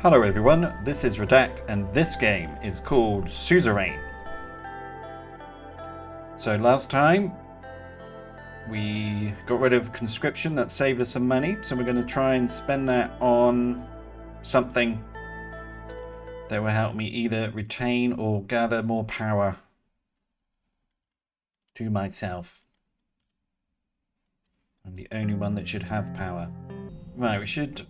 Hello everyone, this is Redact and this game is called Suzerain. So last time we got rid of conscription, that saved us some money, so we're going to try and spend that on something that will help me either retain or gather more power to myself. I'm the only one that should have power. Right, we should...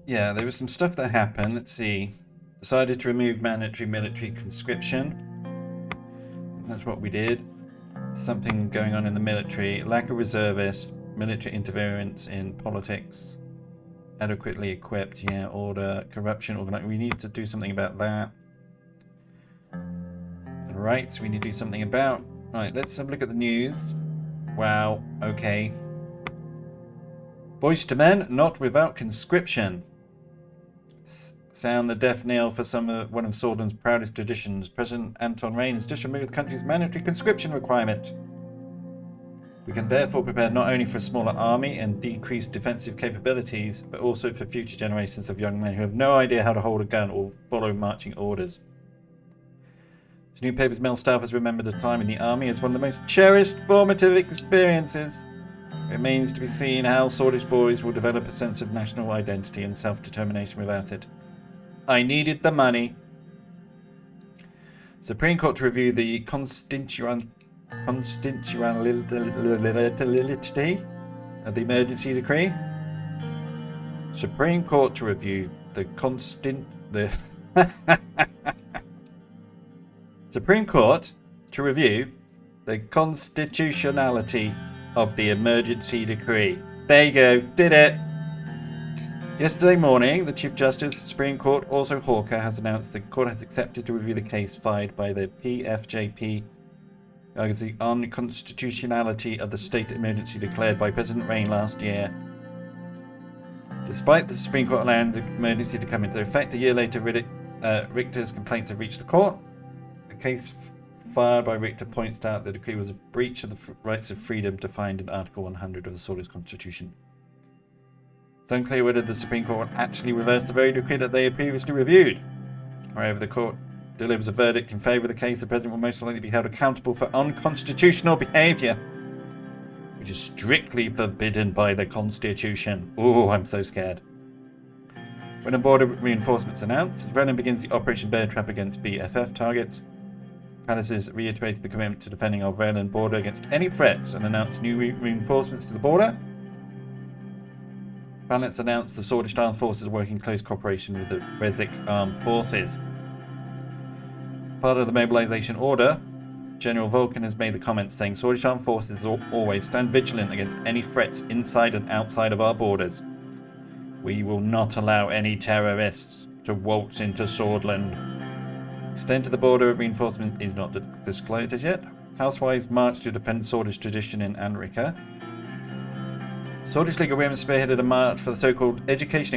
Yeah, there was some stuff that happened. Let's see. Decided to remove mandatory military conscription. That's what we did. Something going on in the military. Lack of reservists. Military interference in politics. Adequately equipped. Yeah, order. Corruption. We need to do something about that. And rights we need to do something about. Right, let's have a look at the news. Wow, okay. Boys to men, not without conscription. Sound the death knell for one of Sordland's proudest traditions. President Anton Rain has just removed the country's mandatory conscription requirement. We can therefore prepare not only for a smaller army and decreased defensive capabilities, but also for future generations of young men who have no idea how to hold a gun or follow marching orders. This new paper's male staff has remembered a time in the army as one of the most cherished formative experiences. It remains to be seen how Swordish boys will develop a sense of national identity and self-determination without it. I needed the money. Supreme Court to review the constitutionality of the emergency decree. Supreme Court to review Supreme Court to review the constitutionality of the emergency decree. There you go, did it. Yesterday morning, the Chief Justice of the Supreme Court, also Hawker, has announced the court has accepted to review the case filed by the PFJP as the unconstitutionality of the state emergency declared by President Rain last year. Despite the Supreme Court allowing the emergency to come into effect, a year later, Richter's complaints have reached the court. The case filed by Richter points out that the decree was a breach of the rights of freedom defined in Article 100 of the Sordland Constitution. It's unclear whether the Supreme Court will actually reverse the very decree that they had previously reviewed. However, the court delivers a verdict in favour of the case, the President will most likely be held accountable for unconstitutional behaviour, which is strictly forbidden by the Constitution. Oh, I'm so scared. When a border reinforcements announced, Suzerain begins the Operation Bear Trap against BFF targets. Palaces reiterated the commitment to defending our Sordland border against any threats and announced new reinforcements to the border. Balance announced the Swordish Armed Forces are working in close cooperation with the Redact Armed Forces. Part of the mobilization order, General Vulcan has made the comment saying Swordish Armed Forces always stand vigilant against any threats inside and outside of our borders. We will not allow any terrorists to waltz into Sordland. Extent to the border of reinforcement is not disclosed as yet. Housewives march to defend Swordish tradition in Anrika. Swordish League of Women spearheaded a march for the so-called education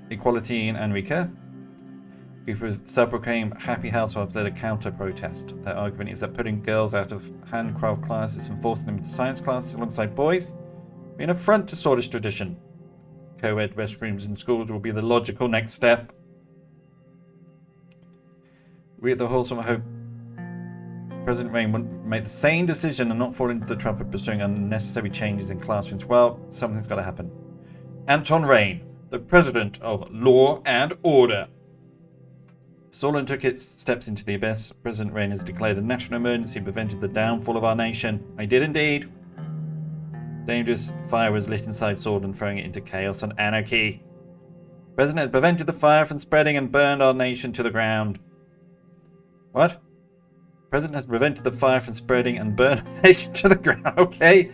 equality in Anrika. A group of self-proclaimed happy housewives led a counter-protest. Their argument is that putting girls out of handcraft classes and forcing them into science classes alongside boys be an affront to Swordish tradition. Co-ed restrooms in schools will be the logical next step. We at the Wholesome hope President Rain will make the same decision and not fall into the trap of pursuing unnecessary changes in classrooms. Well, something's got to happen. Anton Rain, the President of Law and Order. Sordland took its steps into the abyss. President Rain has declared a national emergency and prevented the downfall of our nation. I did indeed. Dangerous fire was lit inside Sordland, throwing it into chaos and anarchy. The President has prevented the fire from spreading and burned our nation to the ground. What? The President has prevented the fire from spreading and burned our nation to the ground. Okay.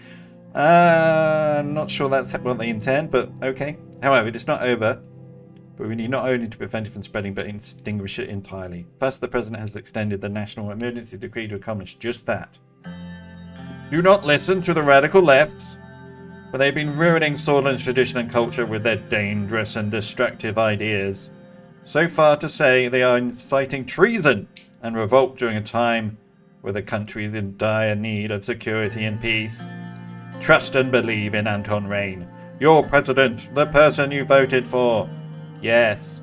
I'm not sure that's what they intend, but okay. However, it is not over. But we need not only to prevent it from spreading, but extinguish it entirely. Thus, the President has extended the national emergency decree to accomplish just that. Do not listen to the radical lefts, for they've been ruining Sordland's tradition and culture with their dangerous and destructive ideas. So far to say they are inciting treason and revolt during a time where the country is in dire need of security and peace. Trust and believe in Anton Rain, your president, the person you voted for. Yes,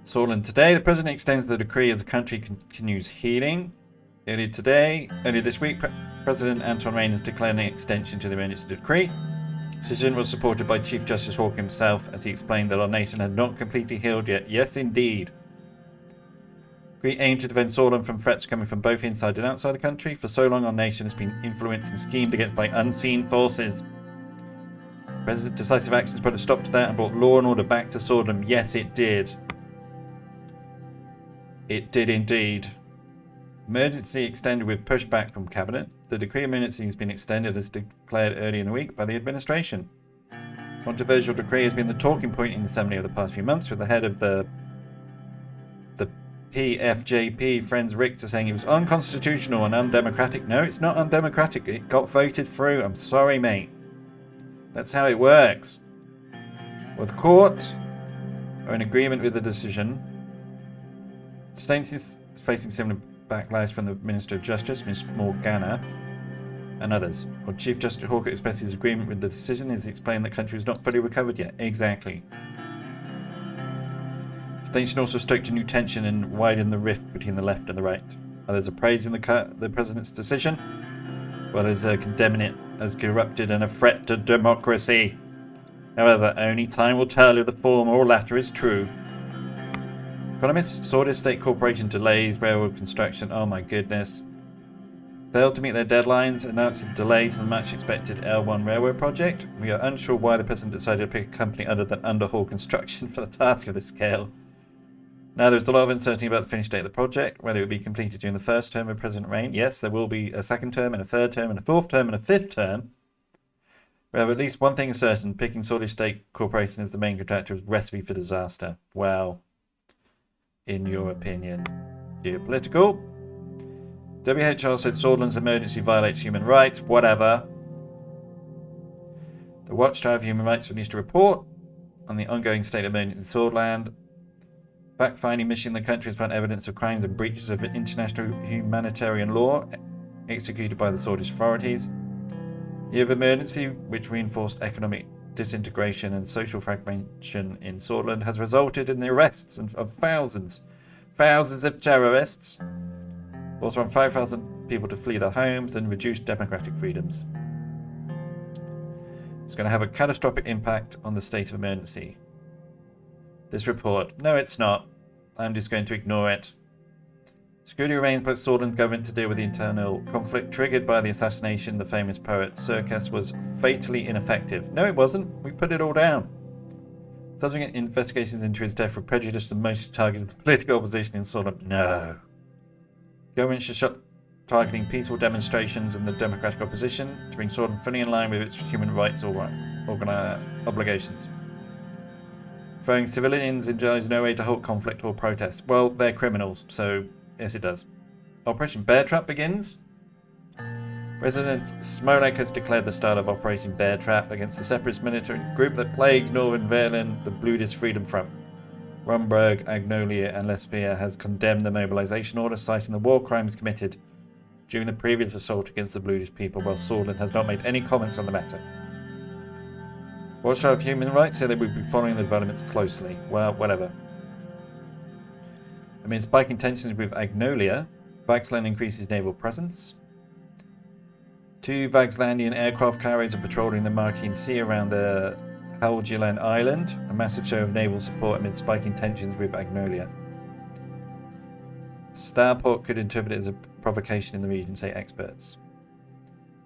Sordland today. The president extends the decree as the country continues healing. Earlier this week, President Anton Rain has declared an extension to the emergency decree. The decision was supported by Chief Justice Hawke himself as he explained that our nation had not completely healed yet. Yes, indeed. We aim to defend Sordland from threats coming from both inside and outside the country. For so long, our nation has been influenced and schemed against by unseen forces. President decisive actions put a stop to that and brought law and order back to Sordland. Yes, it did. It did indeed. Emergency extended with pushback from Cabinet. The decree of emergency has been extended as declared early in the week by the administration. Controversial decree has been the talking point in the Assembly over the past few months, with the head of the PFJP, Friends Richter, saying it was unconstitutional and undemocratic. No, it's not undemocratic. It got voted through. I'm sorry, mate. That's how it works. Well, the court are in agreement with the decision. States is facing similar backlash from the Minister of Justice, Ms. Morgana, and others. While Chief Justice Hawke expressed his agreement with the decision, he explained that the country is not fully recovered yet. Exactly. The nation also stoked a new tension and widened the rift between the left and the right. Others are praising the president's decision, while others are condemning it as corrupted and a threat to democracy. However, only time will tell if the former or latter is true. Economists, Sordland State Corporation delays railroad construction. Oh my goodness. Failed to meet their deadlines, announced a delay to the much expected L1 railroad project. We are unsure why the president decided to pick a company other than Underhaul Construction for the task of this scale. Now, there's a lot of uncertainty about the finish date of the project, whether it will be completed during the first term of President Rain. Yes, there will be a second term and a third term and a fourth term and a fifth term. However, at least one thing is certain, picking Sordland State Corporation as the main contractor is a recipe for disaster. Well, in your opinion, geopolitical. WHO said Sordland's emergency violates human rights. Whatever. The Watchdog for Human Rights released a report on the ongoing state of emergency in Sordland. Fact-finding mission in the country has found evidence of crimes and breaches of international humanitarian law executed by the Sordland authorities. Year of emergency, which reinforced economic disintegration and social fragmentation in Sordland, has resulted in the arrests of thousands of terrorists, forced around 5,000 people to flee their homes and reduced democratic freedoms. It's going to have a catastrophic impact on the state of emergency. This report. No, it's not. I'm just going to ignore it. Security remains by Sordland government to deal with the internal conflict triggered by the assassination of the famous poet Circus was fatally ineffective. No, it wasn't. We put it all down. Subsequent investigations into his death were prejudiced and mostly targeted the political opposition in Sordland. No. Government should stop targeting peaceful demonstrations and the democratic opposition to bring Sordland fully in line with its human rights obligations. Throwing civilians in jail is no way to halt conflict or protest. Well, they're criminals, so yes it does. Operation Bear Trap begins. President Smollett has declared the start of Operation Bear Trap against the separatist militant group that plagues Northern Ireland, the Bluetooth Freedom Front. Rumberg, Agnolia and Lesbia has condemned the mobilization order, citing the war crimes committed during the previous assault against the Bluetooth people, while Sordland has not made any comments on the matter. Watchdog of Human Rights say they will be following the developments closely. Well, whatever. Amid spiking tensions with Agnolia, Vaxland increases naval presence. 2 Vaxlandian aircraft carriers are patrolling the Marquine Sea around the Helgeland Island, a massive show of naval support amid spiking tensions with Agnolia. Starport could interpret it as a provocation in the region, say experts.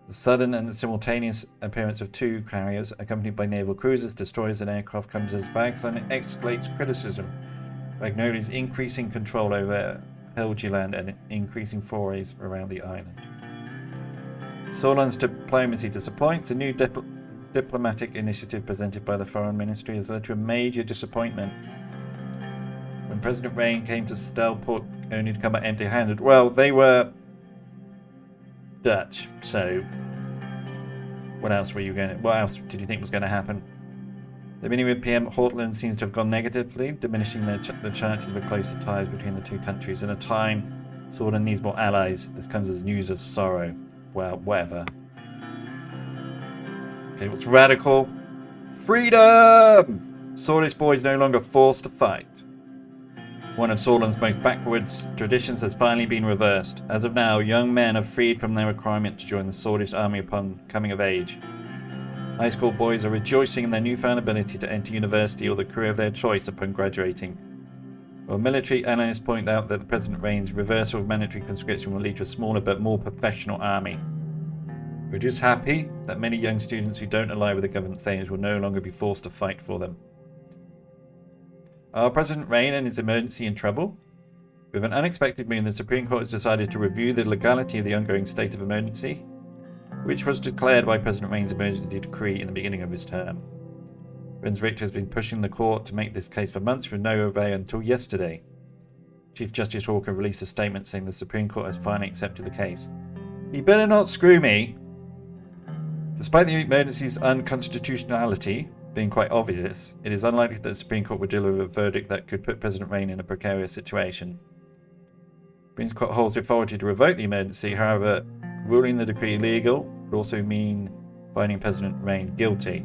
The sudden and simultaneous appearance of 2 carriers, accompanied by naval cruisers, destroyers and aircraft, comes as Vaxland escalates criticism of Agnolia's increasing control over Helgeland and increasing forays around the island. Sordland's diplomacy disappoints. A new diplomatic initiative presented by the Foreign Ministry has led to a major disappointment. When President Rain came to Stelport only to come back empty-handed, well, they were Dutch, so what else did you think was going to happen? The meeting with PM Hortland seems to have gone negatively, diminishing the chances of closer ties between the two countries. In a time Sordland needs more allies, this comes as news of sorrow. Well, whatever. Okay, what's radical? Freedom! Sordland's boys no longer forced to fight. One of Sordland's most backwards traditions has finally been reversed. As of now, young men are freed from their requirement to join the Swordish army upon coming of age. High school boys are rejoicing in their newfound ability to enter university or the career of their choice upon graduating. While military analysts point out that the President Reign's reversal of mandatory conscription will lead to a smaller but more professional army. We're just happy that many young students who don't align with the government's aims will no longer be forced to fight for them. Are President Reign and his emergency in trouble? With an unexpected move, the Supreme Court has decided to review the legality of the ongoing state of emergency, which was declared by President Reign's emergency decree in the beginning of his term. Ren's Richter has been pushing the court to make this case for months with no avail until yesterday. Chief Justice Hawker released a statement saying the Supreme Court has finally accepted the case. He better not screw me! Despite the emergency's unconstitutionality being quite obvious, it is unlikely that the Supreme Court would deliver a verdict that could put President Reign in a precarious situation. The Supreme Court holds the authority to revoke the emergency, however, ruling the decree illegal would also mean finding President Reign guilty.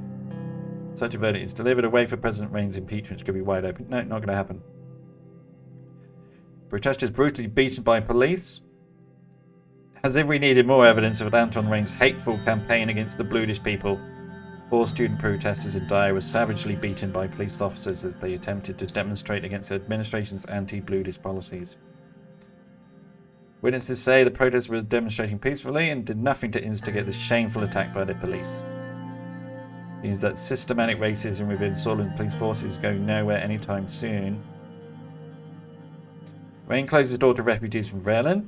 Such a verdict is delivered, a way for President Reign's impeachment could be wide open. No, not going to happen. Protesters brutally beaten by police. As if we needed more evidence of Anton Reign's hateful campaign against the Bludish people. 4 student protesters in Dyer were savagely beaten by police officers as they attempted to demonstrate against the administration's anti-Bludish policies. Witnesses say the protesters were demonstrating peacefully and did nothing to instigate this shameful attack by the police. It seems that systematic racism within Sordland police forces is going nowhere anytime soon. Reign closed the door to refugees from Redact.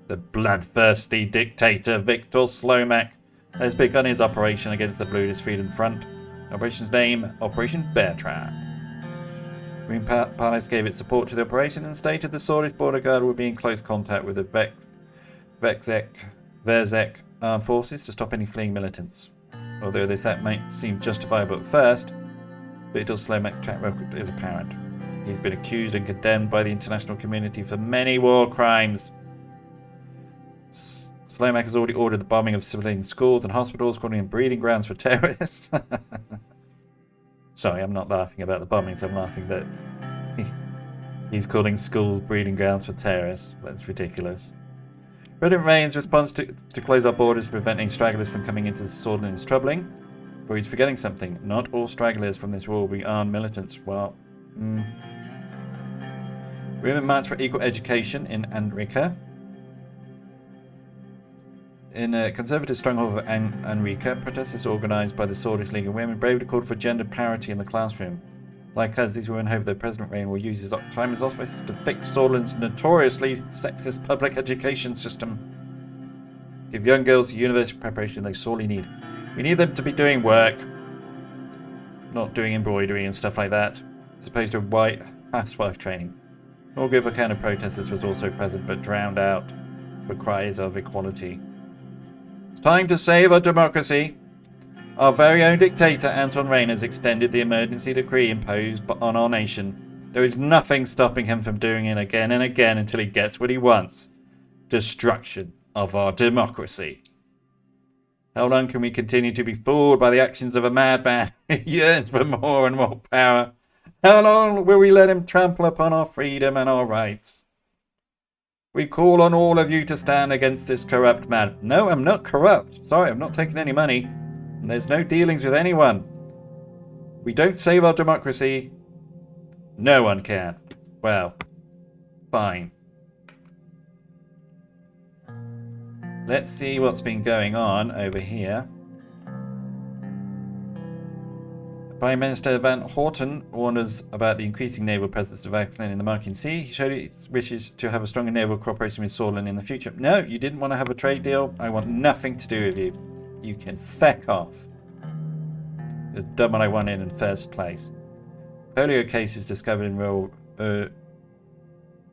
The bloodthirsty dictator Victor Slomak has begun his operation against the Bludish Freedom Front. Operation's name, Operation Bear Trap. Green Palace gave its support to the operation and stated the Sordland border guard would be in close contact with the Verzek armed forces to stop any fleeing militants. Although this act might seem justifiable at first, Victor Slomak's track record is apparent. He's been accused and condemned by the international community for many war crimes. Slomak has already ordered the bombing of civilian schools and hospitals, calling them breeding grounds for terrorists. Sorry, I'm not laughing about the bombings. I'm laughing that he's calling schools breeding grounds for terrorists. That's ridiculous. President Reign's response to close our borders to prevent any stragglers from coming into Sordland is troubling. For he's forgetting something. Not all stragglers from this war will be armed militants. Well, Women march for equal education in Anrika. In a conservative stronghold of Anrika, protests organised by the Sordland League of Women bravely called for gender parity in the classroom. Like us, these women hope that President Reign will use his time as office to fix Sordland's notoriously sexist public education system. Give young girls the university preparation they sorely need. We need them to be doing work, not doing embroidery and stuff like that, as opposed to white housewife training. All group of counter-protesters was also present, but drowned out for cries of equality. It's time to save our democracy. Our very own dictator, Anton Reign, has extended the emergency decree imposed on our nation. There is nothing stopping him from doing it again and again until he gets what he wants. Destruction of our democracy. How long can we continue to be fooled by the actions of a madman who yearns for more and more power? How long will we let him trample upon our freedom and our rights? We call on all of you to stand against this corrupt man. No, I'm not corrupt. Sorry, I'm not taking any money. And there's no dealings with anyone. We don't save our democracy. No one can. Well, fine. Let's see what's been going on over here. Prime Minister Van Horten warned us about the increasing naval presence of Iceland in the Marking Sea. He showed his wishes to have a stronger naval cooperation with Sordland in the future. No, you didn't want to have a trade deal. I want nothing to do with you. You can feck off. You've done what I wanted in first place. Polio cases discovered in rural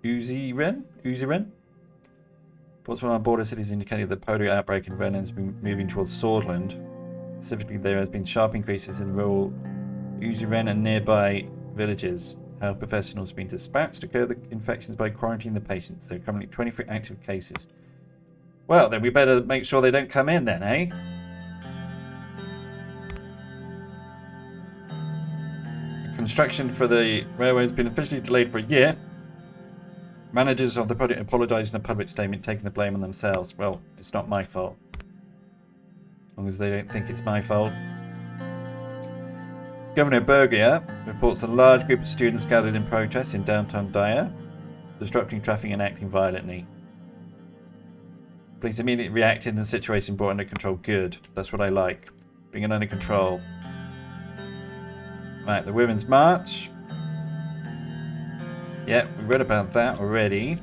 Suzerain? Reports from our border cities indicated that the polio outbreak in Redact has been moving towards Sordland. Specifically, there has been sharp increases in rural Suzerain and nearby villages. Health professionals have been dispatched to curb the infections by quarantining the patients. There are currently 23 active cases. Well, then we better make sure they don't come in then, eh? Construction for the railway has been officially delayed for a year. Managers of the project apologised in a public statement, taking the blame on themselves. Well, it's not my fault. As long as they don't think it's my fault. Governor Berger reports a large group of students gathered in protest in downtown Daya, disrupting traffic and acting violently. Police immediately reacted and the situation brought under control. Good. That's what I like. Bring it under control. Right, the Women's March. Yeah, we read about that already.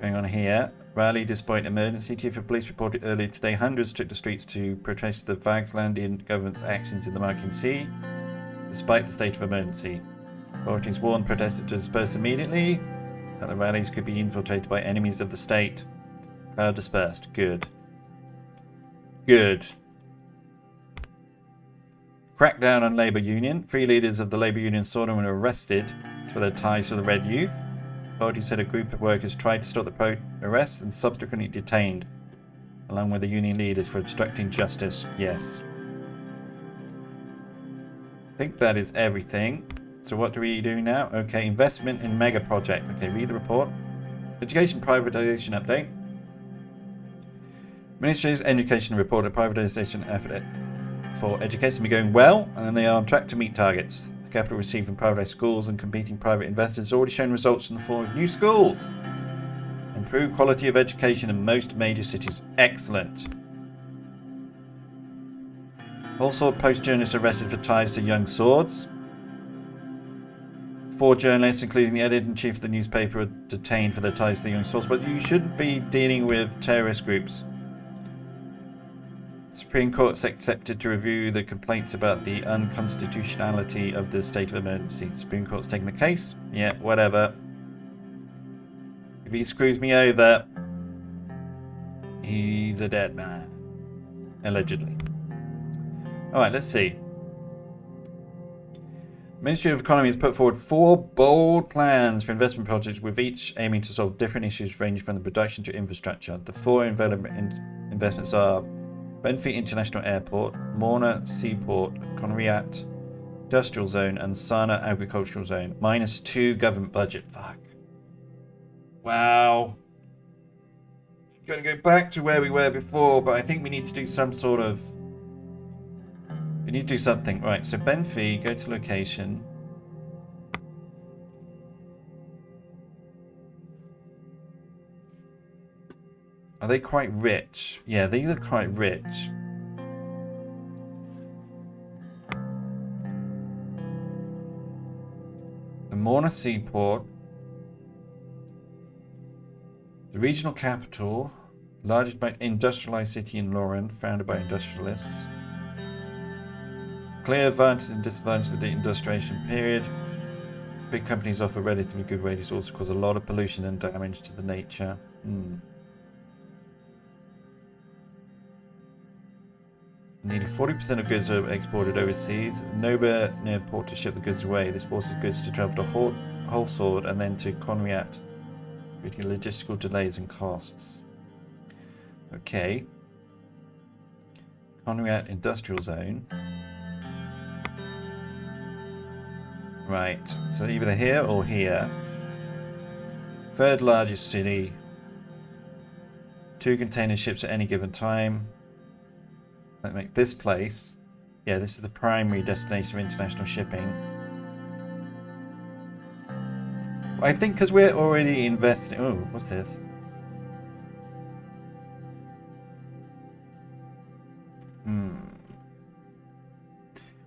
Going on here. Rally despite emergency. Chief of Police reported earlier today hundreds took the streets to protest the Vagslandian government's actions in the Markin Sea, despite the state of emergency. Authorities warned protesters to disperse immediately, that the rallies could be infiltrated by enemies of the state. Cloud dispersed. Good. Good. Crackdown on Labour Union. 3 leaders of the Labour Union Sordland were arrested for their ties to the Red Youth. Authorities said a group of workers tried to stop the arrests and subsequently detained, along with the union leaders for obstructing justice. Yes. I think that is everything. So what do we do now? Okay, investment in mega project. Okay, read the report. Education privatization update. Ministry's education reported privatization effort for education be going well, and they are on track to meet targets. The capital received from privatized schools and competing private investors has already shown results in the form of new schools. Improved quality of education in most major cities. Excellent. All Sword Post journalists arrested for ties to Young Swords. 4 journalists, including the editor-in-chief of the newspaper, are detained for their ties to the Young Swords. But you shouldn't be dealing with terrorist groups. Supreme Court accepted to review the complaints about the unconstitutionality of the state of emergency. The Supreme Court's taking the case. Yeah, whatever. If he screws me over, he's a dead man. Allegedly. Alright, let's see. Ministry of Economy has put forward 4 bold plans for investment projects, with each aiming to solve different issues ranging from the production to infrastructure. The 4 investments are Benfleet International Airport, Morna Seaport, Conriat Industrial Zone, and Sana Agricultural Zone. -2 government budget. Fuck. Wow. I'm going to go back to where we were before, but I think we need to do some sort of... We need to do something. Right, so Benfleet, go to location. Are they quite rich? Yeah, these are quite rich. The Morna Seaport. The regional capital. Largest industrialized city in Lauren, founded by industrialists. Clear advantages and disadvantages of the industrialization period. Big companies offer relatively good wages, also cause a lot of pollution and damage to the nature. Nearly 40% of goods are exported overseas. Nowhere near port to ship the goods away. This forces goods to travel to Holsword and then to Conriat, creating logistical delays and costs. Okay. Conriat Industrial Zone. Right, so either here or here. 3rd largest city. 2 container ships at any given time. That makes this place. Yeah, this is the primary destination of international shipping. Well, I think because we're already investing... Oh, what's this?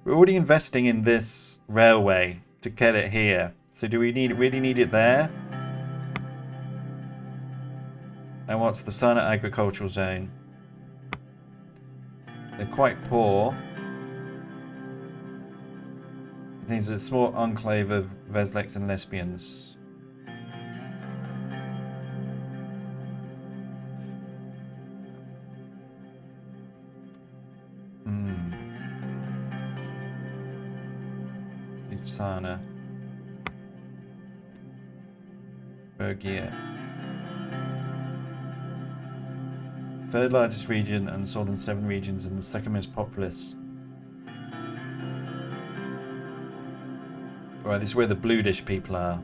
We're already investing in this railway to get it here. So do we really need it there? And what's the Sana Agricultural Zone? They're quite poor. There's a small enclave of Vesleks and lesbians. Sana. Bergier. 3rd largest region and sold in 7 regions and the 2nd most populous. Right, this is where the Blue Dish people are.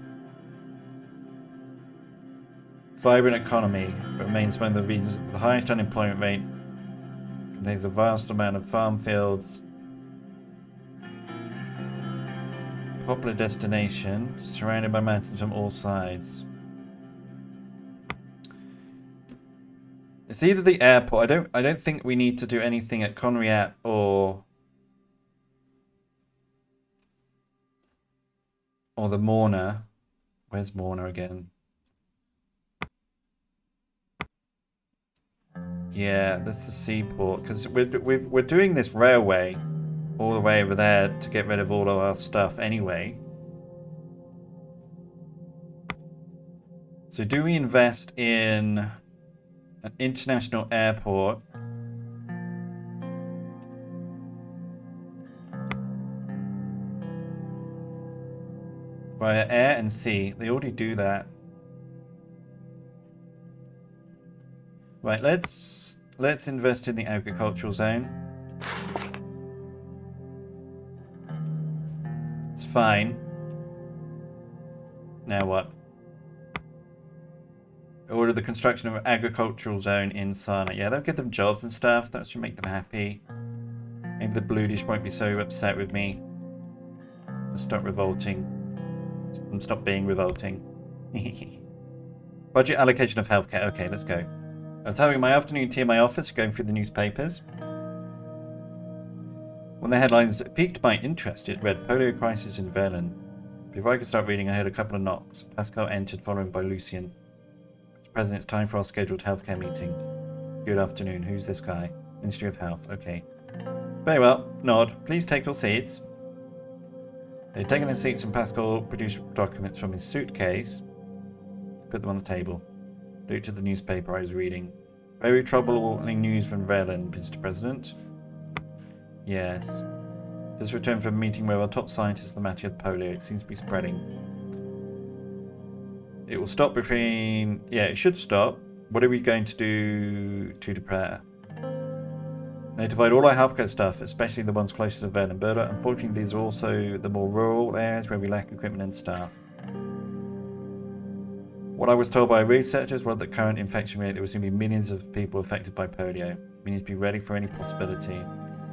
Vibrant economy, but remains one of the regions with the highest unemployment rate. Contains a vast amount of farm fields. Popular destination, surrounded by mountains from all sides. It's either the airport. I don't think we need to do anything at Conriat or the Morna. Where's Morna again? Yeah, that's the seaport, because we're doing this railway all the way over there to get rid of all of our stuff anyway. So do we invest in an international airport? Via air and sea. They already do that. Right, let's invest in the agricultural zone. It's fine. Now what? Order the construction of an agricultural zone in Sana. Yeah, that'll give them jobs and stuff. That should make them happy. Maybe the Bluedish won't be so upset with me. I'll stop revolting. And stop being revolting. Budget allocation of healthcare. Okay, let's go. I was having my afternoon tea in my office, going through the newspapers. When the headlines piqued my interest, it read polio crisis in Verlin. Before I could start reading, I heard a couple of knocks. Pascal entered, followed by Lucien. Mr. President, it's time for our scheduled healthcare meeting. Good afternoon. Who's this guy? Ministry of Health. Okay. Very well. Nod. Please take your seats. They'd taken their seats and Pascal produced documents from his suitcase. Put them on the table. Looked at the newspaper I was reading. Very troubling news from Verlin, Mr. President. Yes. Just returned from a meeting where our top scientists on the matter of polio. It seems to be spreading. It will stop between... Yeah, it should stop. What are we going to do to prepare? Notified all our healthcare staff, especially the ones closer to Verlin. Unfortunately, these are also the more rural areas where we lack equipment and staff. What I was told by researchers was that current infection rate, there was going to be millions of people affected by polio. We need to be ready for any possibility.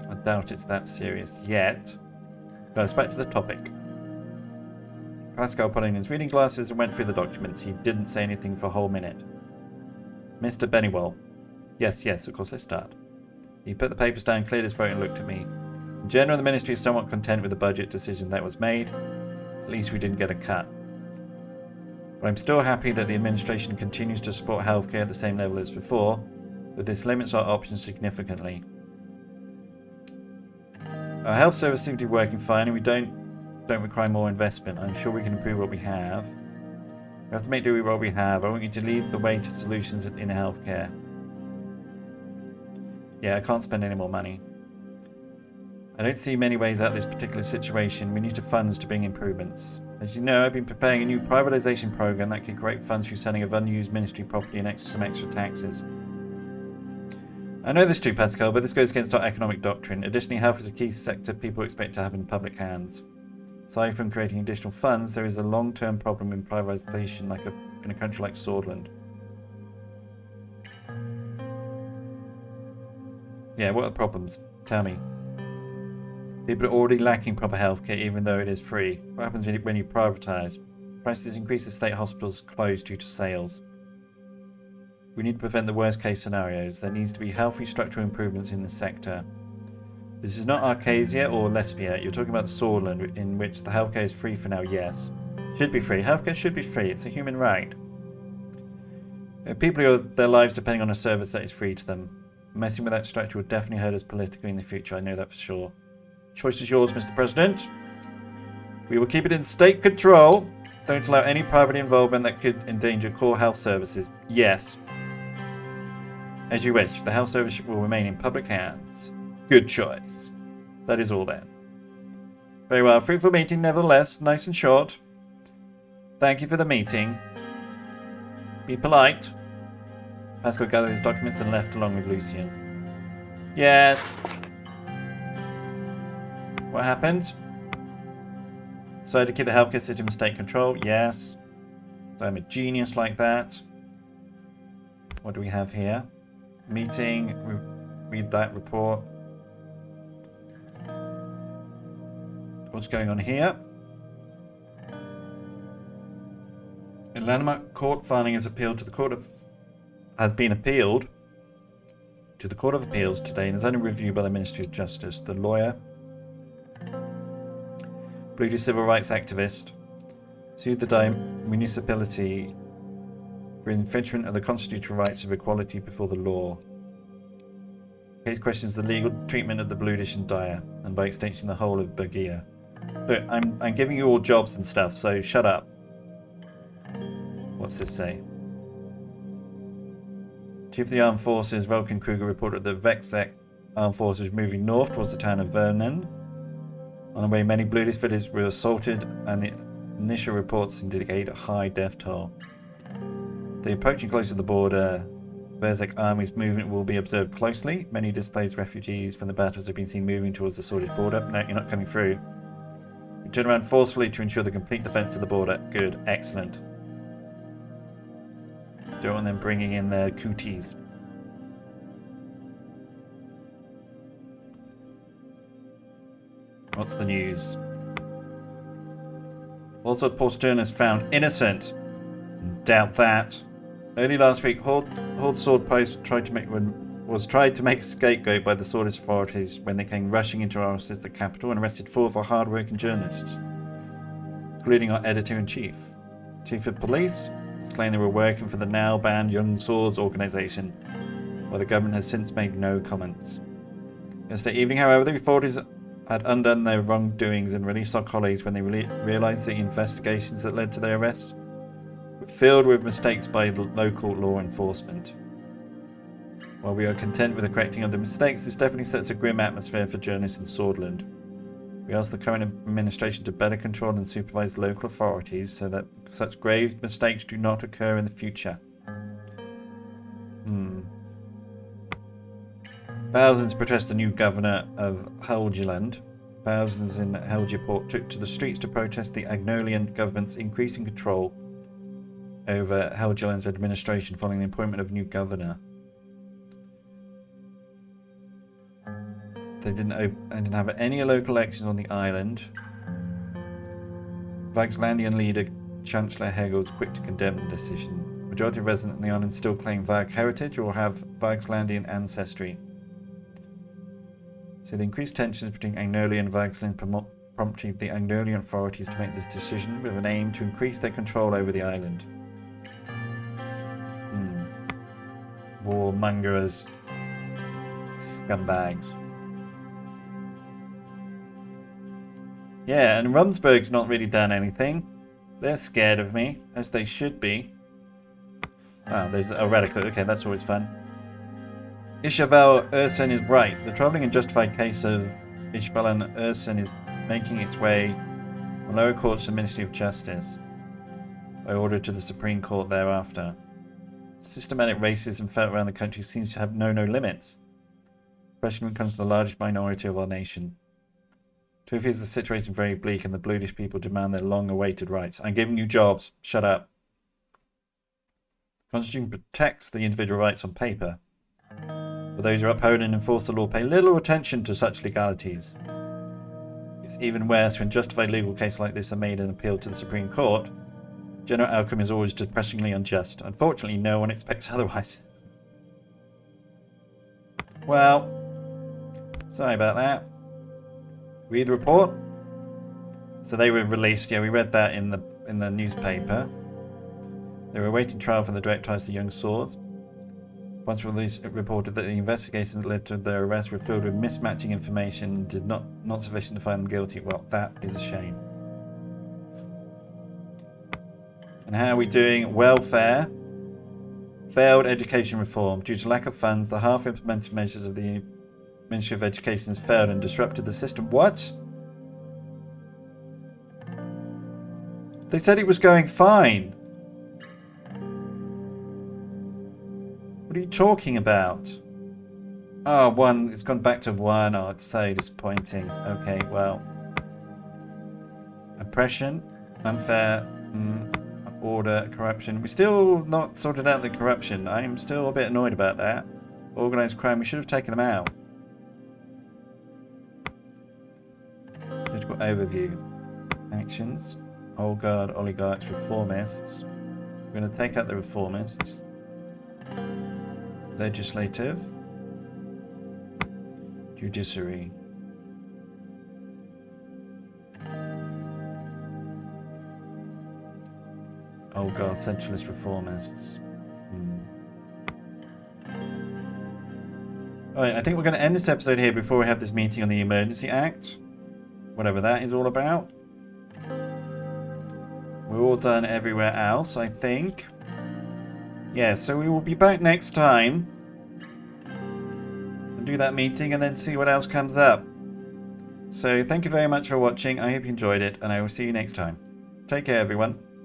I doubt it's that serious yet. But back to the topic. Pascal put in his reading glasses and went through the documents. He didn't say anything for a whole minute. Mr. Bennywell. Yes, of course, let's start. He put the papers down, cleared his throat and looked at me. In general, the ministry is somewhat content with the budget decision that was made. At least we didn't get a cut. But I'm still happy that the administration continues to support healthcare at the same level as before, but this limits our options significantly. Our health service seems to be working fine and we don't require more investment. I'm sure we can improve what we have. We have to make do with what we have. I want you to lead the way to solutions in healthcare. Yeah, I can't spend any more money. I don't see many ways out of this particular situation. We need the funds to bring improvements. As you know, I've been preparing a new privatization program that could create funds through selling of unused ministry property and some extra taxes. I know this too, Pascal, but this goes against our economic doctrine. Additionally, health is a key sector people expect to have in public hands. Aside from creating additional funds, there is a long-term problem in privatization in a country like Sordland. Yeah, what are the problems? Tell me. People are already lacking proper healthcare even though it is free. What happens when you privatise? Prices increase as state hospitals close due to sales. We need to prevent the worst case scenarios. There needs to be healthy structural improvements in the sector. This is not Arcasia or Lesbia. You're talking about Sordland, in which the healthcare is free for now, yes. Should be free. Healthcare should be free. It's a human right. People who have their lives depending on a service that is free to them. Messing with that structure will definitely hurt us politically in the future. I know that for sure. Choice is yours, Mr. President. We will keep it in state control. Don't allow any private involvement that could endanger core health services. Yes. As you wish. The health service will remain in public hands. Good choice. That is all then. Very well. Fruitful meeting nevertheless. Nice and short. Thank you for the meeting. Be polite. Pascal gathered his documents and left along with Lucien. Yes. What happened? So to keep the healthcare system in state control? Yes. So I'm a genius like that. What do we have here? Meeting. Read that report. What's going on here? A landmark court finding has appealed to the Court of... has been appealed to the Court of Appeals today and is under review by the Ministry of Justice. The lawyer, British civil rights activist, sued the municipality for infringement of the constitutional rights of equality before the law. The case questions the legal treatment of the Bludish and Dyer, and by extension the whole of Bergia. Look, I'm giving you all jobs and stuff, so shut up. What's this say? Chief of the Armed Forces, Vulcan Kruger, reported that the Vexec Armed Forces were moving north towards the town of Vernon. On the way, many Bludish villages were assaulted, and the initial reports indicate a high death toll. They're approaching close to the border. Verzek army's movement will be observed closely. Many displaced refugees from the battles have been seen moving towards the Swedish border. No, you're not coming through. We turn around forcefully to ensure the complete defence of the border. Good. Excellent. Don't want them bringing in their cooties. What's the news? Also, Port journalist found innocent. Doubt that. Early last week, Horde Sword Post tried to make a scapegoat by the Swordist authorities when they came rushing into our offices at the capital and arrested 4 of our hard-working journalists, including our editor-in-chief. Chief of Police has claimed they were working for the now-banned Young Swords organisation, while the government has since made no comments. Yesterday evening, however, the authorities had undone their wrongdoings and released our colleagues when they realised the investigations that led to their arrest were filled with mistakes by local law enforcement. While we are content with the correcting of the mistakes, this definitely sets a grim atmosphere for journalists in Sordland. We ask the current administration to better control and supervise local authorities so that such grave mistakes do not occur in the future. Thousands protest the new governor of Helgeland. Thousands in Helgeport took to the streets to protest the Agnolian government's increasing control over Helgeland's administration following the appointment of a new governor. They didn't have any local elections on the island. Vaxlandian leader Chancellor Hegel was quick to condemn the decision. Majority of residents on the island still claim Varg heritage or have Vaxlandian ancestry. So the increased tensions between Agnoli and Vaxland prompted the Agnolian authorities to make this decision with an aim to increase their control over the island. Warmongers. Scumbags. Yeah, and Rumsberg's not really done anything. They're scared of me, as they should be. Ah, there's a radical. Okay, that's always fun. Ishavel Ursen is right. The troubling and justified case of Ishvalan Ursen is making its way in the lower courts of the Ministry of Justice, by order to the Supreme Court thereafter. Systematic racism felt around the country seems to have no limits, especially when it comes to the largest minority of our nation. Truth is, the situation is very bleak and the Bludish people demand their long-awaited rights. I'm giving you jobs. Shut up. The Constitution protects the individual rights on paper, but those who uphold and enforce the law pay little attention to such legalities. It's even worse when justified legal cases like this are made and appealed to the Supreme Court. General outcome is always depressingly unjust. Unfortunately, no one expects otherwise. Well, sorry about that. Read the report. So they were released. Yeah, we read that in the newspaper. They were awaiting trial for the direct ties to Young Swords. Once released, it reported that the investigations that led to their arrest were filled with mismatching information and did not sufficient to find them guilty. Well, that is a shame. And how are we doing? Welfare. Failed education reform. Due to lack of funds, the half-implemented measures of the Ministry of Education has failed and disrupted the system. What? They said it was going fine. What are you talking about? Oh, 1. It's gone back to 1. Oh, it's so disappointing. Okay, well. Oppression. Unfair. order, corruption. We're still not sorted out the corruption. I'm still a bit annoyed about that. Organised crime, we should have taken them out. Political overview. Actions. Old guard, oligarchs, reformists. We're going to take out the reformists. Legislative. Judiciary. Old guard, centralist, reformists. Alright, I think we're going to end this episode here before we have this meeting on the Emergency Act. Whatever that is all about. We're all done everywhere else, I think. Yeah, so we will be back next time. And do that meeting and then see what else comes up. So thank you very much for watching. I hope you enjoyed it and I will see you next time. Take care everyone.